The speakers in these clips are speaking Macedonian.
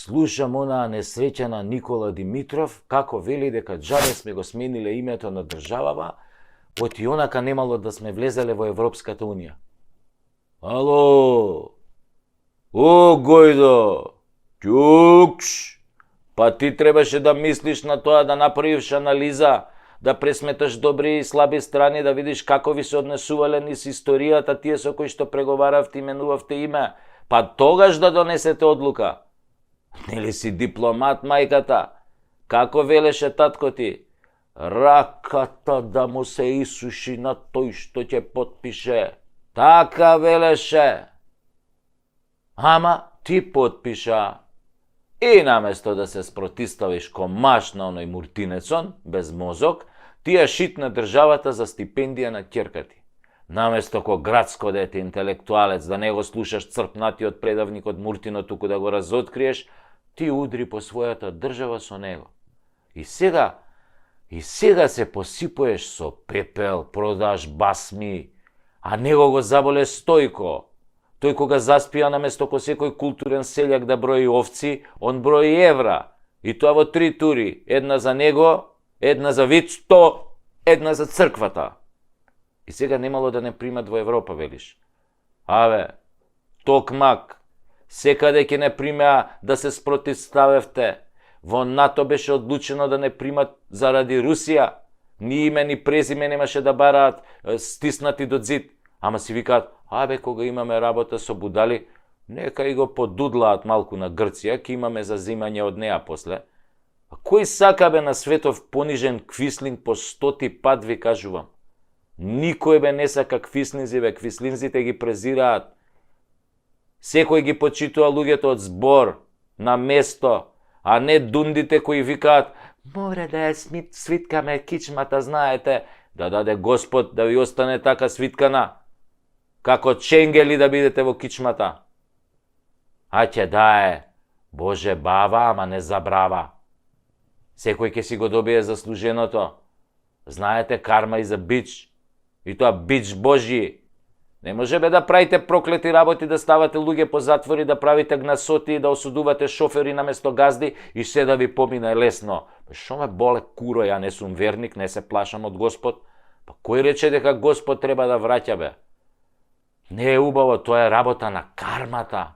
слушам онаа несреќена Никола Димитров, како вели дека џабе сме го смениле името на државава, оти онака немало да сме влезеле во Европската Унија. Ало! О, Гојдо! Ќукш! Па ти требаше да мислиш на тоа, да направиш анализа, да пресметаш добри и слаби страни, да видиш како ви се однесувале низ историјата тие со кои што преговаравте, именувавте име, па тогаш да донесете одлука. Нели си дипломат, мајката? Како велеше татко ти? Раката да му се исуши на тој што ќе потпише. Така велеше. Ама ти потпиша. И наместо да се спротиставиш комаш на оној муртинецон, без мозок, ти ја шитна државата за стипендија на ќерка ти. Наместо ко градско дете интелектуалец да не го слушаш црпнатиот предавник од Муртино, туку да го разоткриеш, ти удри по својата држава со него. И сега се посипуеш со пепел, продаш басми, а него го заболе Стојко. Тој кога заспија наместо ко секој културен селјак да брои овци, он брои евра. И тоа во 3 тури. Една за него, една за Вицто, една за црквата. И сега немало да не примат во Европа, велиш. Аве, токмак, секаде ќе не примеа да се спротивставевте. Во НАТО беше одлучено да не примат заради Русија. Ни име, ни презиме немаше да бараат стиснати до зид. Ама си викаат, абе, кога имаме работа со будали, нека и го подудлаат малку на Грција, ке имаме за земање од неа после. А кој сака бе на светов понижен квислинг по 100 пат, ви кажувам? Никој бе не сака квислинзи, бе, квислинзите ги презираат. Секој ги почитува луѓето од збор, на место, а не дундите кои викаат, мора да ја свиткаме кичмата, знаете, да даде Господ да ви остане така свиткана, како ченгели да бидете во кичмата. А ќе дае, Боже бава, ама не забрава. Секој ќе си го добие заслуженото. Знаете, карма и за бич. И тоа бич Божи. Не може бе да правите проклети работи, да ставате луѓе по затвори, да правите гнасоти, да осудувате шофери наместо газди и се да ви помине лесно. Шо ме боле куро, ја не сум верник, не се плашам од Господ. Па кој рече дека Господ треба да враќа, бе? Не е убаво, тоа е работа на кармата.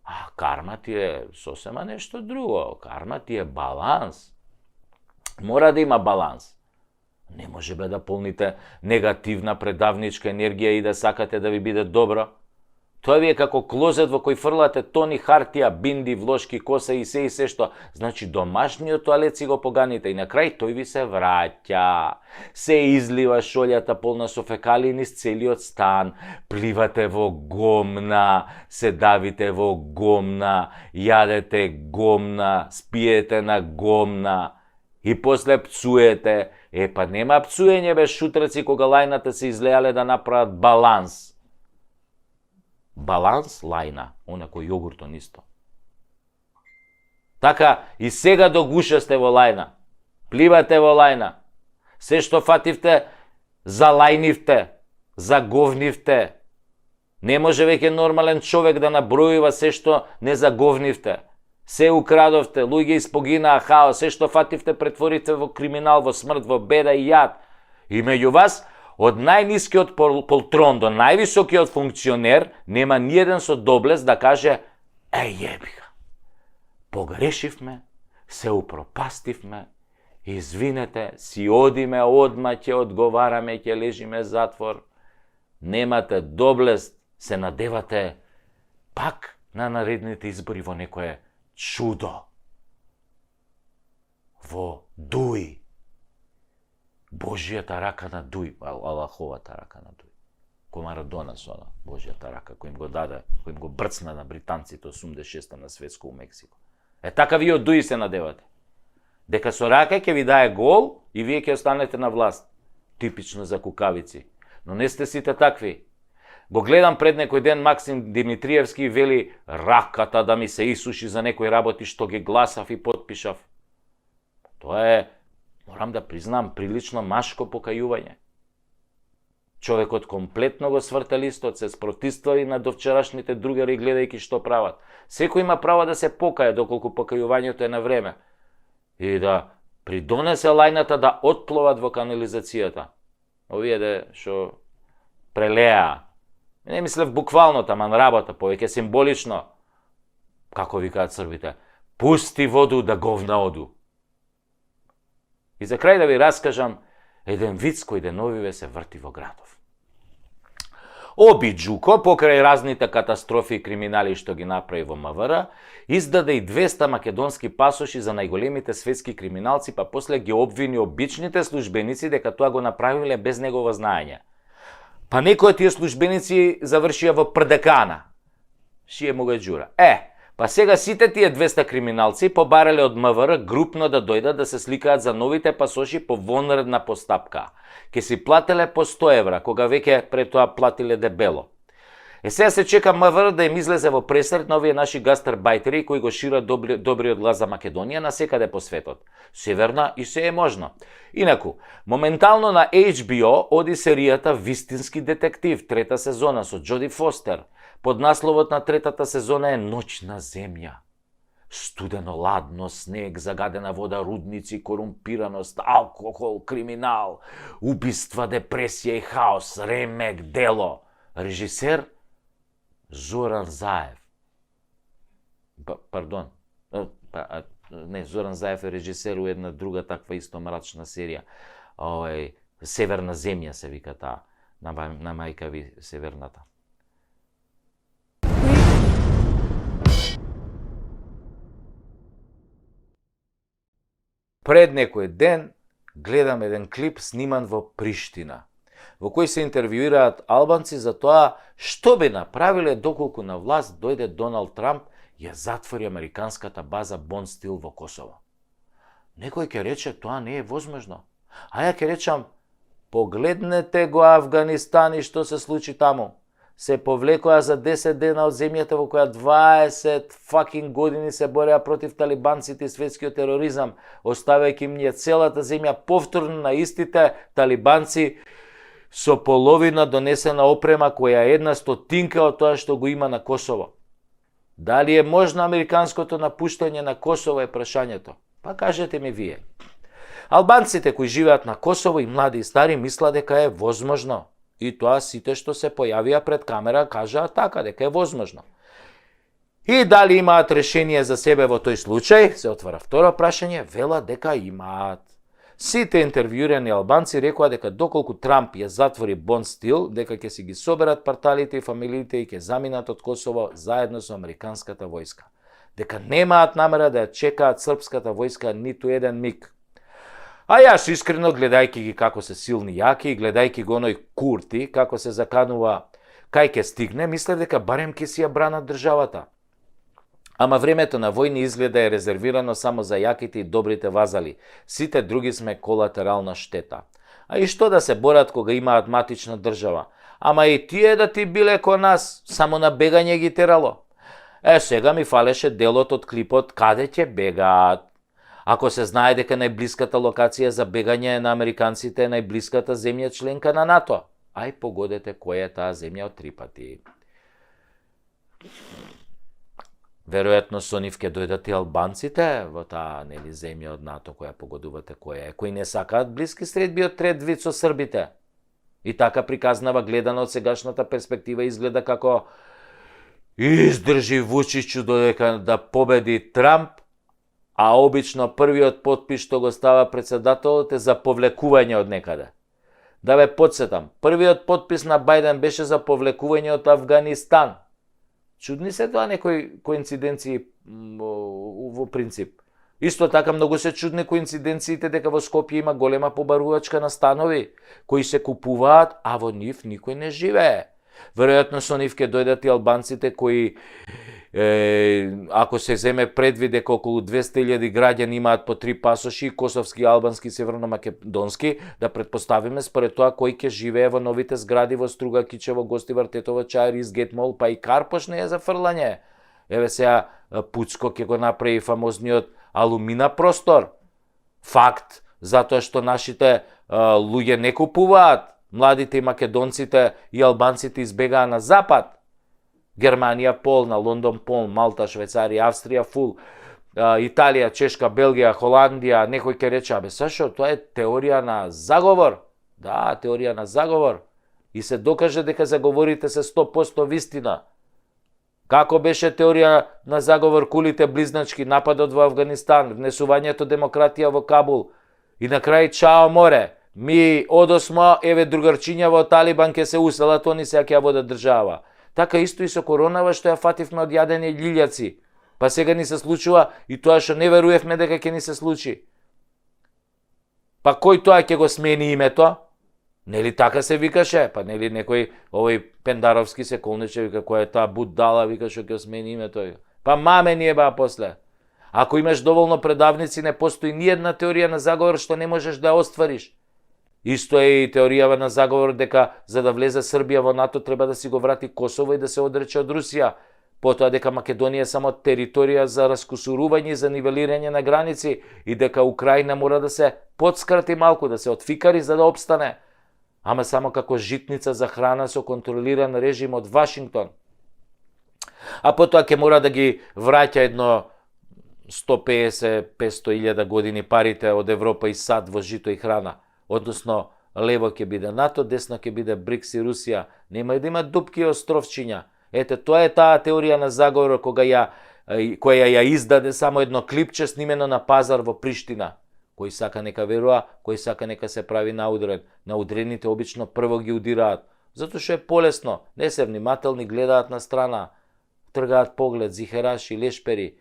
А карма ти е сосема нешто друго. Карма ти е баланс. Мора да има баланс. Не може бе да полните негативна предавничка енергија и да сакате да ви биде добро. Тоа ви е како клозет во кој фрлате тони хартија, бинди, влошки, коса и се што. Значи домашниот тоалет си го поганите и на крај тој ви се враќа. Се излива шолјата полна со фекалии низ целиот стан. Пливате во гомна, се давите во гомна, јадете гомна, спиете на гомна и после пцуете. Па нема пцуење, бе, шутраци, кога лајната се излеале да направат баланс. Баланс лајна, онако јогуртон исто. Така, и сега до гуша сте во лајна. Пливате во лајна. Се што фативте, залајнивте, заговнивте. Не може веќе нормален човек да набројува се што не заговнивте. Се украдовте, луѓе испогинаа, хаос, се што фативте претворите во криминал, во смрт, во беда и јад. И меѓу вас, од најнискиот полтрон до највисокиот функционер, нема ниеден со доблест да каже, јебига, погрешивме, се упропастивме, извинете, си одиме, одма ќе одговараме, ќе лежиме затвор. Немате доблест, се надевате пак на наредните избори во некое чудо. Во Дуј. Божијата рака на Дуј, Аллаховата рака на Дуј. Кој Марадона со она, Божијата рака, кој им го даде, кој им го брцна на британците 86-та на светско у Мексико. Така вие од Дуј се надевате. Дека со рака ќе ви дае гол и вие ќе останете на власт. Типично за кукавици. Но не сте сите такви. Го гледам пред некој ден Максим Димитриевски вели раката да ми се исуши за некои работи што ги гласав и потпишав. Тоа е, морам да признам, прилично машко покајување. Човекот комплетно го сврта листот, се спротивстави на довчерашните другари гледајќи што прават. Секој има право да се покае доколку покајувањето е на време и да придонесе лајната да отпловат во канализацијата. Овие де што прелеа. Не мислев буквално, таман работа, повеќе символично. Како викаат србите, пусти воду да говна оду. И за крај да ви раскажам еден виц кој деновиве се врти во градов. Оби Джуко, покрај разните катастрофи и криминали што ги направи во МВР, издаде и 200 македонски пасоши за најголемите светски криминалци, па после ги обвини обичните службеници дека тоа го направиле без негово знаење. Па некои од тие службеници завршија во ПРДК-на. Шие му го џура. Па сега сите тие 200 криминалци побарале од МВР групно да дојдат да се сликаат за новите пасоши по вонредна постапка. Ке си плателе по 100 евра, кога веќе пред тоа платиле дебело. Сега се чека МВР да им излезе во пресред на овие наши гастарбајтери кои го шират добриот глас за Македонија насекаде по светот. Северна и се е можно. Инаку, моментално на HBO оди серијата Вистински детектив, 3-та сезона со Џоди Фостер. Под насловот на 3-та сезона е Ноќна земја. Студено, ладно, снег, загадена вода, рудници, корумпираност, алкохол, криминал, убиства, депресија и хаос, ремек, дело. Режисер Зоран Заев. Пардон. Не, Зоран Заев е режисер у една друга таква исто мрачна серија. Северна земја се вика таа. На мајка ви Северната. Пред некој ден гледам еден клип сниман во Приштина, во кој се интервјуираат албанци за тоа што би направиле доколку на власт дојде Доналд Трамп и ја затвори американската база Бон Стил во Косово. Некој ќе рече тоа не е возможно. А ја ќе речам, погледнете го Афганистан и што се случи таму. Се повлекоа за 10 дена од земјата во која 20 fucking години се бореа против талибанците и светскиот тероризам, оставајќи им целата земја повторно на истите талибанци со половина донесена опрема која е 1/100 од тоа што го има на Косово. Дали е можно американското напуштање на Косово е прашањето? Па кажете ми вие. Албанците кои живеат на Косово и млади и стари мислат дека е возможно. И тоа сите што се појавија пред камера кажаа така, дека е возможно. И дали имаат решение за себе во тој случај, се отвара второ прашање, велат дека имаат. Сите интервјуирани албанци рекоа дека доколку Трамп ја затвори Бон Стил, дека ќе си ги соберат парталите и фамилиите и ќе заминат од Косово заедно со американската војска. Дека немаат намера да ја чекаат српската војска ниту еден миг. А јас искрено, гледајќи ги како се силни јаки и гледајќи го оној Курти, како се заканува кај ќе стигне, мислев дека барем ќе си ја бранат државата. Ама времето на војни изгледа е резервирано само за јаките и добрите вазали. Сите други сме колатерална штета. А и што да се борат кога имаат матична држава? Ама и тие да ти биле ко нас, само на бегање ги терало. Сега ми фалеше делот од клипот Каде ќе бегаат. Ако се знае дека најблиската локација за бегање на американците е најблиската земја членка на НАТО, ај погодете која е таа земја од 3 пати. Веројатно со нив ќе дојдат и албанците во таа земја од НАТО која погодувате која е, кои не сакаат блиски средби од трет вид со србите. И така приказнава гледано од сегашната перспектива изгледа како издржи Вучичу додека да победи Трамп, а обично првиот подпис што го става председателот е за повлекување од некаде. Да ве подсетам, првиот подпис на Бајден беше за повлекување од Афганистан. Чудни се тоа некои коинциденции во принцип. Исто така многу се чудни коинциденциите дека во Скопје има голема побарувачка на станови, кои се купуваат, а во нив никој не живее. Веројатно со нив ќе дојдат и албанците кои, ако се земе предвид дека околу 200.000 граѓани имаат по 3 пасоши, косовски, албански, северно-македонски, да предпоставиме според тоа кој ќе живее во новите згради во Струга, Кичево, Гостивар, Тетово, Чаир, Изгет Мол, па и Карпош не е за фрлање. Еве сега Пуцко ќе го направи фамозниот алумина простор. Факт, затоа што нашите луѓе не купуваат Младите и македонците и албанците избегаа на запад. Германија полна, Лондон полн, Малта, Швајцарија, Австрија фул, Италија, Чешка, Белгија, Холандија, некој ќе рече, абе Сашо, тоа е теорија на заговор. Да, теорија на заговор. И се докаже дека заговорите се 100% вистина. Како беше теорија на заговор кулите близначки, нападот во Афганистан, внесувањето демократија во Кабул. И на крај чао море. Ми одосмо, еве другарчиња во Талибан ке се уселат, они се ќе ја водат држава. Така исто и со коронава што ја фативме од јадење љилјаци. Па сега ни се случува и тоа што не веруевме дека ќе ни се случи. Па кој тоа ќе го смени името? Нели така се викаше? Па нели некој овој Пендаровски се колнеше, вика, која е таа будала, вика, што ќе смени името. Па маме ни еба после. Ако имаш доволно предавници, не постои ни една теорија на заговор што не можеш да ја оствариш. Исто е и теоријава на заговор дека за да влезе Србија во НАТО треба да си го врати Косово и да се одрече од Русија. Потоа дека Македонија е само територија за раскусурување и за нивелирање на граници и дека Украина мора да се подскрати малку, да се отфикари за да обстане. Ама само како житница за храна со контролиран режим од Вашингтон. А потоа ќе мора да ги враќа едно 150-500 илјада години парите од Европа и САД во жито и храна. Односно, лево ќе биде НАТО, десно ќе биде БРИКС и Русија. Нема да има дупки и островчиња. Ете, тоа е таа теорија на заговор која ја издаде само едно клипче снимено на пазар во Приштина. Кој сака нека верува, кој сака нека се прави наудрен. Наудрените обично прво ги удираат. Затоа што е полесно. Не се внимателни, гледаат на страна. Тргаат поглед, зихераши, лешпери.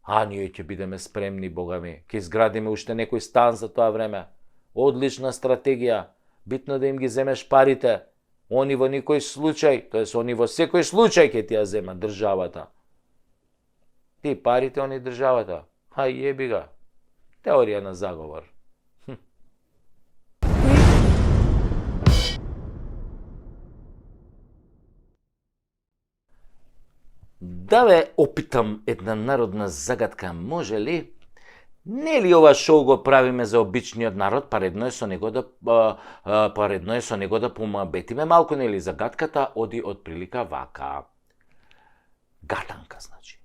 А ние ќе бидеме спремни, Бога ми. Ќе изградиме уште некој стан за тоа време. Одлична стратегија. Битно да им ги земеш парите. Они во никој случај, тоест они во секој случај ќе ти ја земат државата. Ти парите, они државата. Хај јеби га. Теорија на заговор. Да ве опитам една народна загадка, може ли? Не ли ова шоу го правиме за обичниот народ, па редно е со него да помабетиме малку, нели? Загадката оди од прилика вака. Гатанка, значи.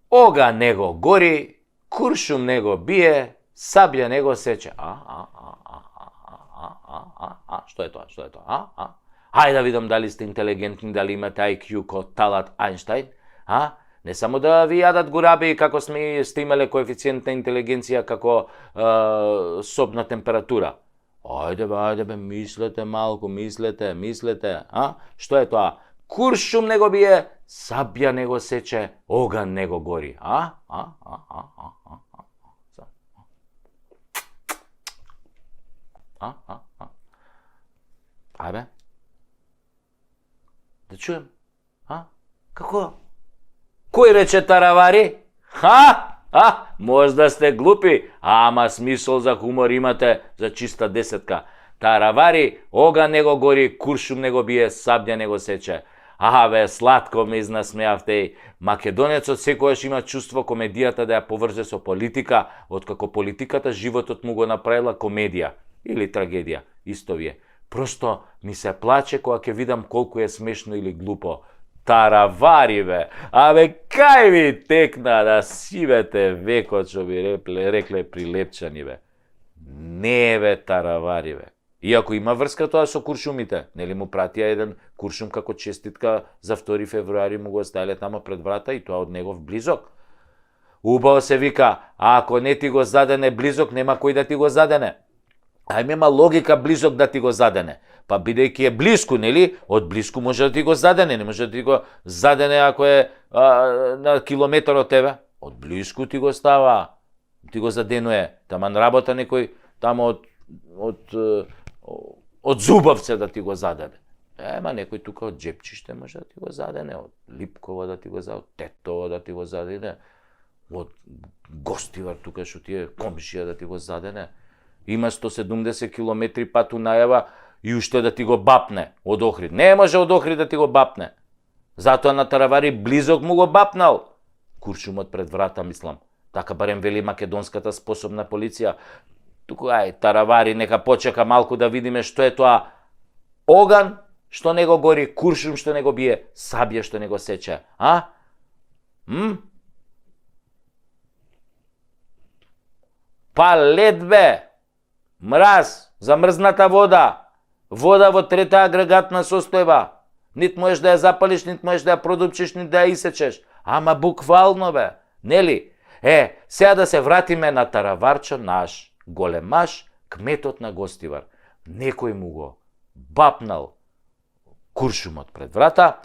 Ога него гори, куршум него бие, сабља него сече. Што е тоа? Што е тоа? Хајде да видам дали сте интелигентни, дали имате IQ ко Талат Ајнштајн, Не само да ви јадат гураби како сте имале коефициент на интелигенција како собна температура. Ајде бе, мислете малку, мислете, Што е тоа? Куршум него бие, сабја него сече, оган него гори, Ајбе? Да чуем? Како? Кој рече таравари? Можда сте глупи, ама смисол за хумор имате, за чиста десетка. Таравари, оган него гори, куршум него бие, сабља него сече. Бе, сладко ме изнасмеавте. Македонецот секојаш има чувство комедијата да ја поврзе со политика, откако политиката животот му го направила комедија или трагедија, исто вие. Просто ми се плаче кога ќе видам колку е смешно или глупо. Таравари, бе! Кај ви текна да сивете векот, што би рекле прилепчани, бе. Не, бе, таравари, бе. Иако има врска тоа со куршумите, нели му пратија еден куршум како честитка за 2 февруари, му го оставиле тамо пред врата и тоа од негов близок. Убаво се вика, ако не ти го задене близок, нема кој да ти го задене. Нема логика близок да ти го задене. Па бидејќи е блиску, нели, од блиску може да ти го задене, не може да ти го задене ако е на километар од тебе. Од блиску ти го става, ти го заденуе. Таман работа некој тамо од Зубовце да ти го задене. Ема некој тука од Джепчиште може да ти го задене, од Липково да ти го задене, од Тетово да ти го задене, од Гостивар тука што ти е комшија да ти го задене. Има 170 километри пат у најава и уште да ти го бапне од Охрид. Не може од Охрид да ти го бапне. Затоа на таравари близок му го бапнал. Куршумот пред врата, мислам. Така барем вели македонската способна полиција. Туку таравари, нека почека малку да видиме што е тоа. оган што не го гори, куршум што не го бие, сабја што не го сече, а? Па лед бе, мраз, замрзната вода, вода во трета агрегатна состојба, нит можеш да ја запалиш, нит можеш да ја продупчиш, нит да ја исечеш, ама буквално бе, нели? Сега да се вратиме на Тараварчо, наш големаш, кметот на Гостивар. Некој му го бапнал куршумот пред врата,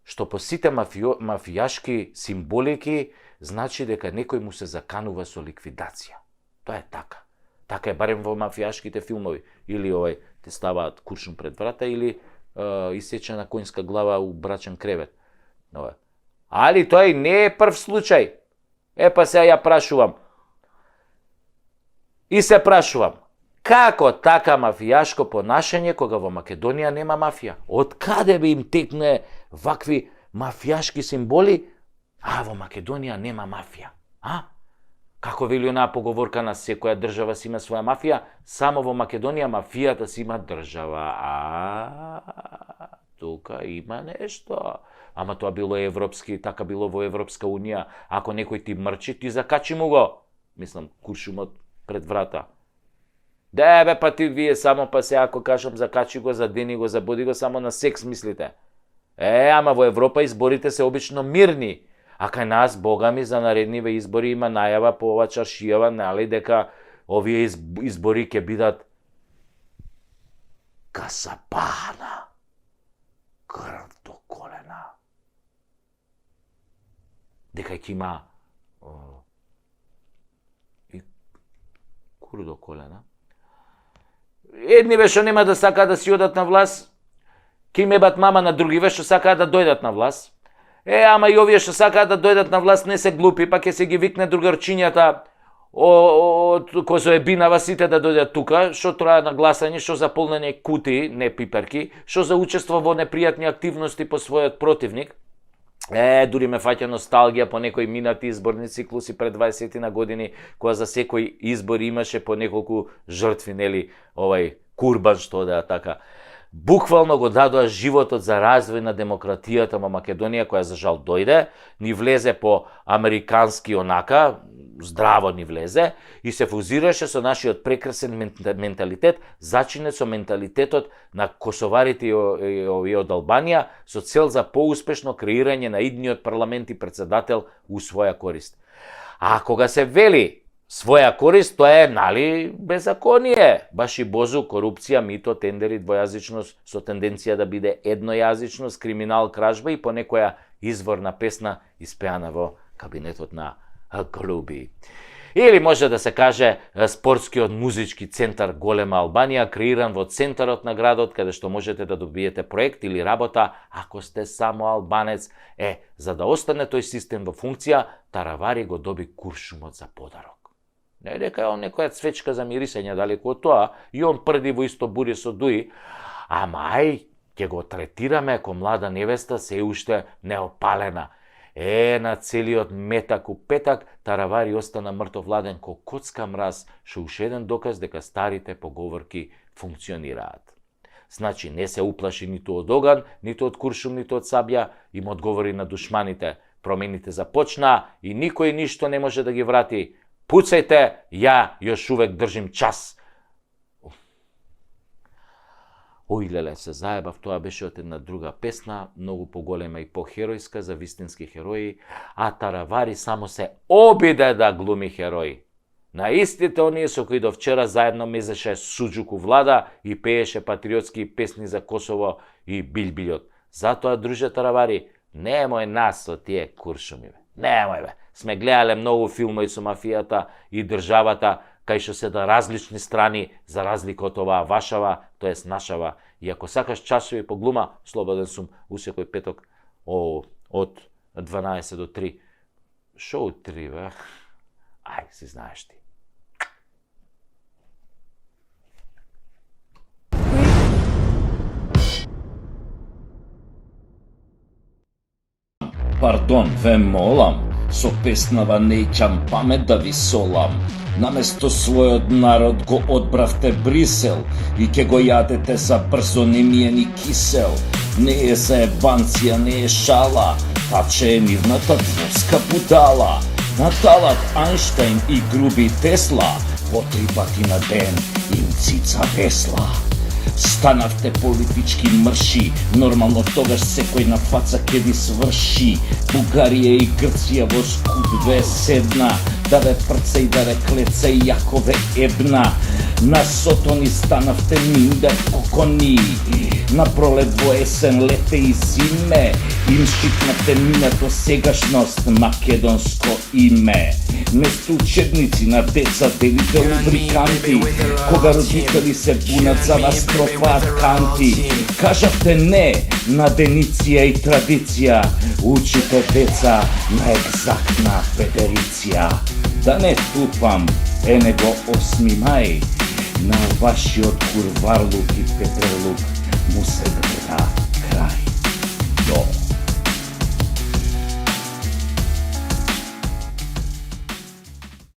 што по сите мафијашки символики значи дека некој му се заканува со ликвидација. Тоа е така. Така е барем во мафијашките филмови. Или те ставаат куршум пред врата, или исечена коњска глава у брачен кревет. Али тој не е прв случај. Па сега ја прашувам. И се прашувам, како така мафијашко понашање кога во Македонија нема мафија? Од каде би им текне вакви мафијашки символи, а во Македонија нема мафија? Како вели онаа поговорка, на секоја држава си има своја мафија, само во Македонија мафијата си има држава. Тука има нешто. Ама тоа било европски, така било во Европска Унија. Ако некој ти мрчи, ти закачи му го. Мислам, куршумот пред врата. Бе, па ти вие само па се, ако кажам, закачи го, задени го, забуди го, само на секс мислите. Ама во Европа изборите се обично мирни. А кај нас, бога ми, за наредниве избори има најава по ова чаршијава, нали, дека овие избори ќе бидат касапана, крв до колена. Дека ќе има и кур до колена. Едниве што нема да сакаат да си одат на власт, ќе имебат мама, на другиве што сакаат да дојдат на власт. Ама и овие што сакаат да дојдат на власт не се глупи, па ќе се ги викне другарчињата од Козоебинава сите да дојдат тука, што трае на гласање, што за полнење кутии, не пиперки, што за учество во непријатни активности по својот противник. Дури ме фаќа носталгија по некои минати изборни циклуси пред 20 на години, кога за секој избор имаше по неколку жртви, нели, курбан што да така. Буквално го дадоа животот за развој на демократијата во Македонија, која за жал дојде, ни влезе по американски онака, здраво ни влезе, и се фузираше со нашиот прекрасен менталитет, зачинет со менталитетот на косоварите и од Албанија, со цел за поуспешно креирање на идниот парламент и председател у своја корист. А кога се вели своја корист, тоа е, нали, беззаконие. Баш и бозу, корупција, мито, тендери, двојазичност, со тенденција да биде еднојазичност, криминал, кражба и по некоја изворна песна испеана во кабинетот на Груби. Или може да се каже спортскиот музички центар Голема Албанија, креиран во центарот на градот, каде што можете да добиете проект или работа, ако сте само албанец. За да остане тој систем во функција, Таравари го доби куршумот за подарок. Не дека е он некоја цвечка за мирисење далеку од тоа, и он прди во исто бури со дуи, ама ќе го третираме како млада невеста, се уште неопалена. На целиот метак у петак, Таравари остана мртовладен ко коцка мраз, што уште еден доказ дека старите поговорки функционираат. Значи, не се уплаши ниту од оган, ниту од куршум, ниту од сабја, им одговори на душманите. Промените започна и никој ништо не може да ги врати. Пуцајте, ја још увек држим час. Ој леле, се заебав, тоа беше од една друга песна, многу поголема и похеројска за вистински херои, а Таравари само се обиде да глуми херои. На истите оние со кои до вчера заедно мезеше суџуку влада и пееше патриотски песни за Косово и Билбилјот. Затоа, друже Таравари, немој нас со тие куршуми, немој бе. Сме гледале многу филмови со мафијата и државата, кај што се да различни страни, за разлика од оваа вашава, тоест нашава. И ако сакаш часови по глума, слободен сум у секој петок од 12 до 3. Шо од 3, бе? Си знаеш ти. Пардон, ве молам, Со песнава неќам памет да ви солам. Наместо својот народ го одбравте Брисел и ке го јадете за брзо не ми е ни кисел. Не е заебанција, не е шала, таче е нивната дворска будала. Наталат Ајнштајн и груби Тесла, по 3 пати на ден им цица весла. Станавте политички мрши, нормално тогаш секој на фаца ке ви сврши. Бугарија и Грција во скуп ве седна, да ве прца и да ве клеца и јако ве ебна. На сотони станавте миндер кокони, на пролет во есен, лете и зиме, им шипнате минато сегашност, македонско име. Место учебници на деца делите лубриканти, кога родители се бунат за вас тропаат канти. Кажавте не на дениција и традиција, учите деца на екзактна педериција. Да не тупам, е него 8 мај, на вашиот курварлук и петрлук му се